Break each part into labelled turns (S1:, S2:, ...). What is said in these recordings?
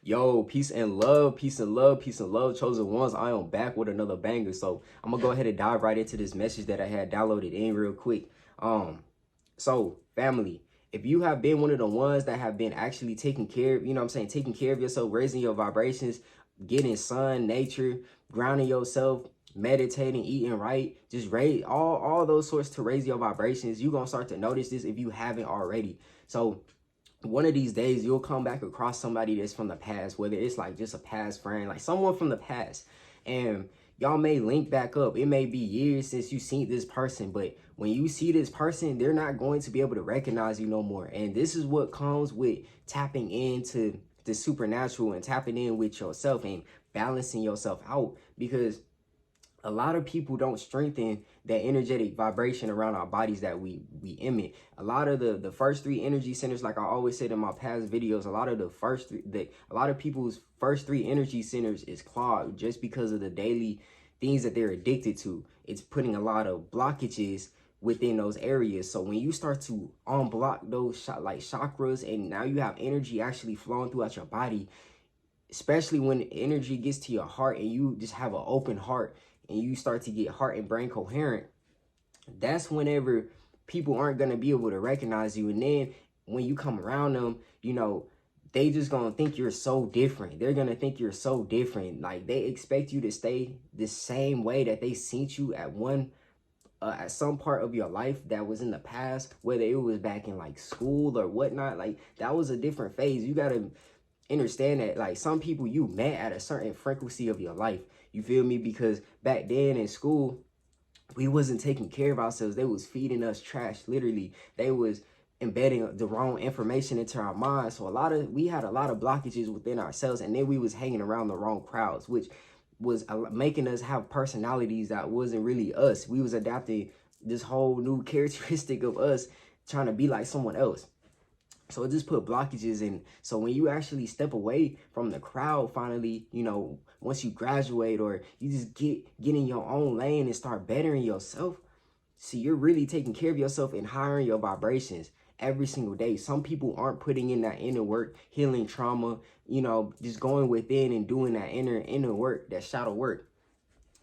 S1: Yo, peace and love, peace and love, peace and love, chosen ones. I am back with another banger. So I'm gonna go ahead and dive right into this message that I had downloaded in real quick. So family, if you have been one of the ones that have been actually taking care of, taking care of yourself, raising your vibrations, getting sun, nature, grounding yourself, meditating, eating right, just raise all those sorts to raise your vibrations, you're gonna start to notice this if you haven't already. So one of these days you'll come back across somebody that's from the past, whether it's like just a past friend, like someone from the past, and y'all may link back up. It may be years since you seen this person, but when you see this person, they're not going to be able to recognize you no more. And this is what comes with tapping into the supernatural and tapping in with yourself and balancing yourself out, because a lot of people don't strengthen that energetic vibration around our bodies that we emit. A lot of the first three energy centers, like I always said in my past videos, a lot of a lot of people's first three energy centers is clogged just because of the daily things that they're addicted to. It's putting a lot of blockages within those areas. So when you start to unblock those chakras, and now you have energy actually flowing throughout your body, especially when energy gets to your heart and you just have an open heart and you start to get heart and brain coherent, that's whenever people aren't going to be able to recognize you. And then when you come around them, they just going to think you're so different. They're going to think you're so different. Like, they expect you to stay the same way that they seen you at some part of your life that was in the past, whether it was back in like school or whatnot. Like, that was a different phase. You got to understand that, like, some people you met at a certain frequency of your life, you feel me? Because back then in school, we wasn't taking care of ourselves. They was feeding us trash, literally. They was embedding the wrong information into our minds. So we had a lot of blockages within ourselves, and then we was hanging around the wrong crowds, which was making us have personalities that wasn't really us. We was adapting this whole new characteristic of us, trying to be like someone else. So it just put blockages in. So when you actually step away from the crowd, finally, once you graduate or you just get in your own lane and start bettering yourself, see, you're really taking care of yourself and hiring your vibrations every single day. Some people aren't putting in that inner work, healing trauma, just going within and doing that inner work, that shadow work.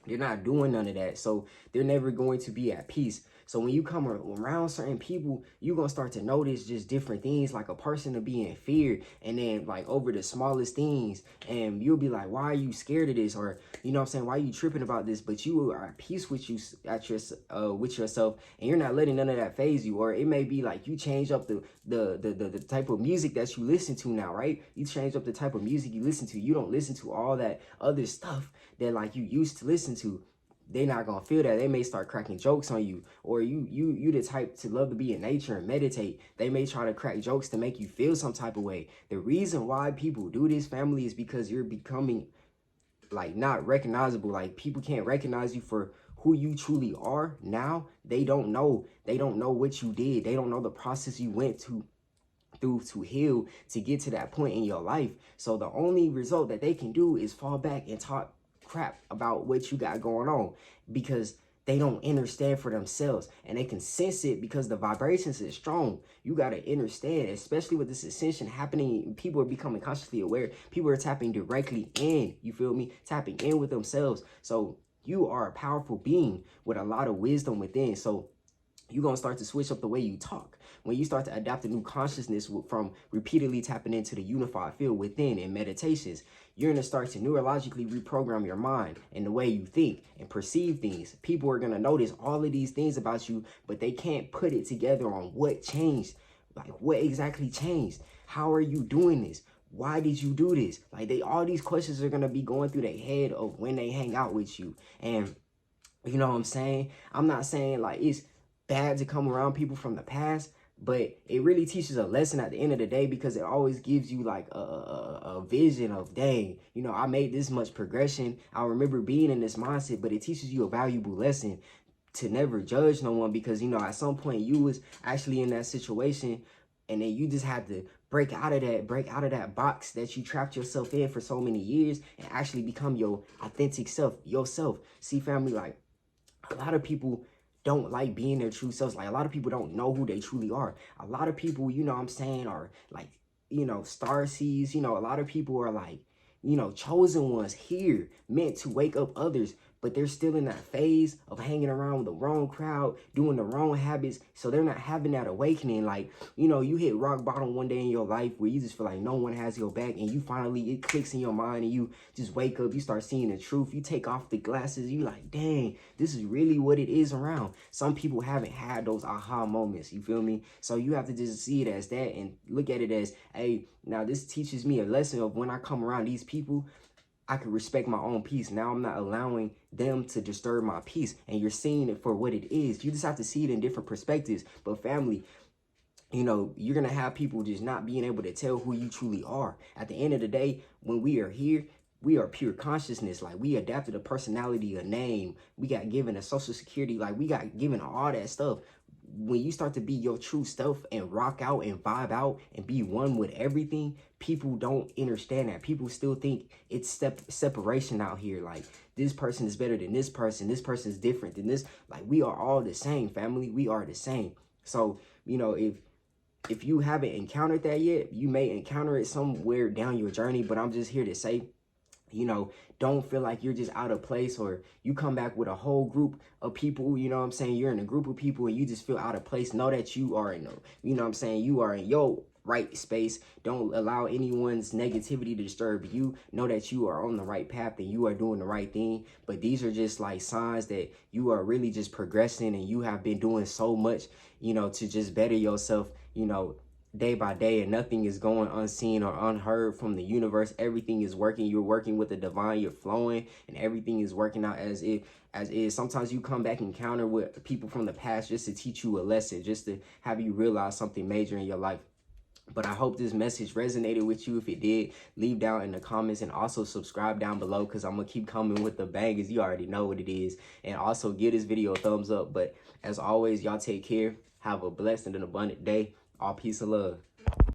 S1: They're not doing none of that. So they're never going to be at peace. So when you come around certain people, you're going to start to notice just different things, like a person to be in fear, and then like over the smallest things. And you'll be like, why are you scared of this? Or, why are you tripping about this? But you are at peace with with yourself, and you're not letting none of that phase you. Or it may be like you change up the type of music that you listen to now, right? You change up the type of music you listen to. You don't listen to all that other stuff that like you used to listen to. They're not gonna feel that. They may start cracking jokes on you. Or you the type to love to be in nature and meditate. They may try to crack jokes to make you feel some type of way. The reason why people do this, family, is because you're becoming like not recognizable. Like, people can't recognize you for who you truly are now. They don't know what you did. They don't know the process you went through to heal to get to that point in your life. So the only result that they can do is fall back and talk crap about what you got going on, because they don't understand for themselves, and they can sense it because the vibrations is strong. You got to understand, especially with this ascension happening, people are becoming consciously aware. People are tapping directly in, you feel me? Tapping in with themselves. So you are a powerful being with a lot of wisdom within. So you're going to start to switch up the way you talk. When you start to adapt a new consciousness from repeatedly tapping into the unified field within in meditations, you're going to start to neurologically reprogram your mind and the way you think and perceive things. People are going to notice all of these things about you, but they can't put it together on what changed. Like, what exactly changed? How are you doing this? Why did you do this? Like, all these questions are going to be going through their head of when they hang out with you. And you know what I'm saying? I'm not saying like it's bad to come around people from the past, but it really teaches a lesson at the end of the day, because it always gives you like a vision of, dang, I made this much progression. I remember being in this mindset, but it teaches you a valuable lesson to never judge no one, because, at some point you was actually in that situation, and then you just had to break out of that box that you trapped yourself in for so many years and actually become your authentic self, yourself. See, family, like, a lot of people don't like being their true selves. Like, a lot of people don't know who they truly are. A lot of people, are like you know, star seeds, you know, a lot of people are like, you know, chosen ones here meant to wake up others, but they're still in that phase of hanging around with the wrong crowd, doing the wrong habits. So they're not having that awakening. Like, you know, you hit rock bottom one day in your life where you just feel like no one has your back, and you finally, it clicks in your mind and you just wake up, you start seeing the truth. You take off the glasses, you like, dang, this is really what it is around. Some people haven't had those aha moments, you feel me? So you have to just see it as that and look at it as, hey, now this teaches me a lesson of when I come around these people, I can respect my own peace. Now I'm not allowing them to disturb my peace. And you're seeing it for what it is. You just have to see it in different perspectives. But family, you know, you're going to have people just not being able to tell who you truly are. At the end of the day, when we are here, we are pure consciousness. Like, we adapted a personality, a name. We got given a social security. Like, we got given all that stuff. When you start to be your true self and rock out and vibe out and be one with everything, people don't understand that. People still think it's separation out here. Like, this person is better than this person is different than this. Like, we are all the same, family. We are the same. So, you know, if you haven't encountered that yet, you may encounter it somewhere down your journey. But I'm just here to say, you know, don't feel like you're just out of place, or you come back with a whole group of people, you know what I'm saying? You're in a group of people and you just feel out of place. Know that you are in, you know what I'm saying? You are in your right space. Don't allow anyone's negativity to disturb you. Know that you are on the right path and you are doing the right thing. But these are just like signs that you are really just progressing, and you have been doing so much, you know, to just better yourself, you know, day by day, and nothing is going unseen or unheard from the universe. Everything is working. You're working with the divine, you're flowing, and everything is working out as is. Sometimes you come back and encounter with people from the past just to teach you a lesson, just to have you realize something major in your life. But I hope this message resonated with you. If it did, leave down in the comments, and also subscribe down below, because I'm going to keep coming with the bangers. You already know what it is. And also give this video a thumbs up. But as always, y'all take care. Have a blessed and an abundant day. All peace and love.